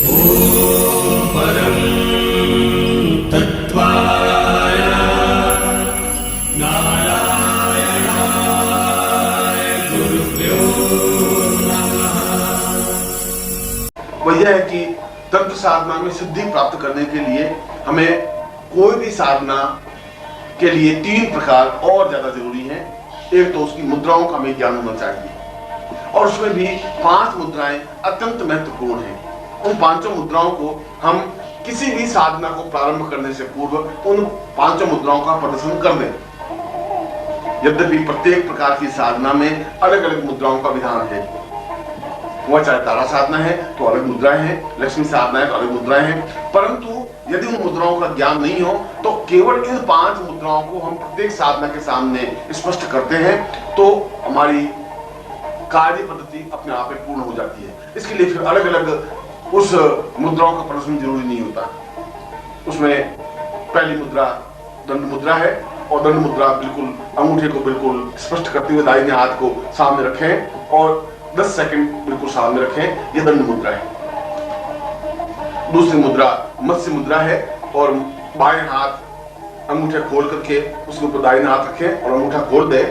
परं तत्त्वाय नारायणाय गुरुभ्यो नमः। वह यह है कि तंत्र साधना में सिद्धि प्राप्त करने के लिए हमें कोई भी साधना के लिए 3 प्रकार और ज्यादा जरूरी है। एक तो उसकी मुद्राओं का हमें ज्ञान होना चाहिए और उसमें भी 5 मुद्राएं अत्यंत महत्वपूर्ण हैं। उन 5 मुद्राओं को हम किसी भी साधना को प्रारंभ करने से पूर्व उन 5 मुद्राओं का प्रदर्शन कर दें। यद्यपि प्रत्येक प्रकार की साधना में अलग अलग मुद्राओं का विधान है। वह चाहे तारा साधना है तो अलग मुद्राएं हैं, लक्ष्मी साधना है तो अलग मुद्राएं हैं, परंतु यदि उन मुद्राओं का ज्ञान नहीं हो तो केवल इन 5 मुद्राओं को हम प्रत्येक साधना के सामने स्पष्ट करते हैं तो हमारी कार्य पद्धति अपने आप में पूर्ण हो जाती है। इसके लिए फिर अलग अलग उस मुद्राओं का प्रदर्शन जरूरी नहीं होता। उसमें पहली मुद्रा दंड मुद्रा है और दंड मुद्रा बिल्कुल अंगूठे को बिल्कुल स्पष्ट करते हुए दाहिने हाथ को सामने रखें और 10 सेकंड बिल्कुल सामने रखें। यह दंड मुद्रा है। दूसरी मुद्रा मत्स्य मुद्रा है और बाएं हाथ अंगूठे खोल करके उसके ऊपर दाहिने हाथ रखें और अंगूठा खोल दें।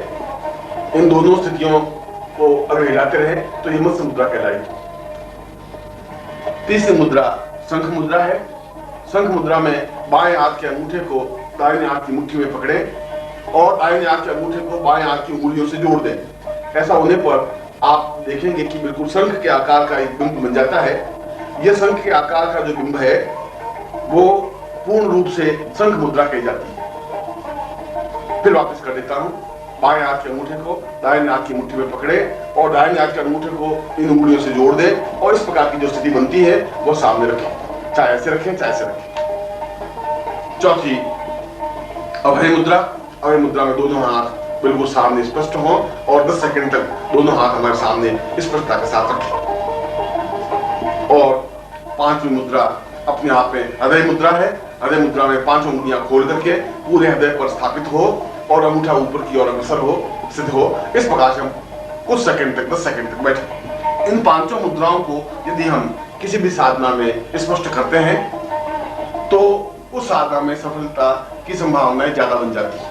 इन दोनों स्थितियों को अगर हिलाते रहे तो ये मत्स्य मुद्रा कहलाएगी। तीसरी मुद्रा शंख मुद्रा है। शंख मुद्रा में बाएं हाथ के अंगूठे को दाहिने हाथ की मुट्ठी में पकड़ें और दाहिने हाथ के अंगूठे को बाएं हाथ की उंगलियों से जोड़ दें। ऐसा होने पर आप देखेंगे कि बिल्कुल शंख के आकार का एक बिंब बन जाता है। यह शंख के आकार का जो बिंब है वो पूर्ण रूप से शंख मुद्रा कही जाती है। फिर वापस कर देता हूं। बाएं हाथ के अंगूठे को दाहिने हाथ की मुट्ठी में पकड़े और दाहिने हाथ के अंगूठे को इन उंगलियों से जोड़ दें और इस प्रकार की जो स्थिति बनती है वो सामने रखें। चाहे ऐसे रखें चाहे ऐसे रखें। चौथी अभय मुद्रा। अभय मुद्रा में दोनों हाथ बिल्कुल सामने स्पष्ट हो और 10 सेकंड तक दोनों हाथ हमारे सामने स्पष्टता के साथ रखें। और 5वीं मुद्रा अपने आप में हृदय मुद्रा है। हृदय मुद्रा में 5 उंगलियां खोल करके पूरे हृदय पर स्थापित हो और अंगूठा ऊपर की ओर अग्रसर हो, सिद्ध हो। इस प्रकार से हम कुछ सेकंड तक 10 सेकंड तक बैठे। इन 5 मुद्राओं को यदि हम किसी भी साधना में स्पष्ट करते हैं तो उस साधना में सफलता की संभावनाएं ज्यादा बन जाती है।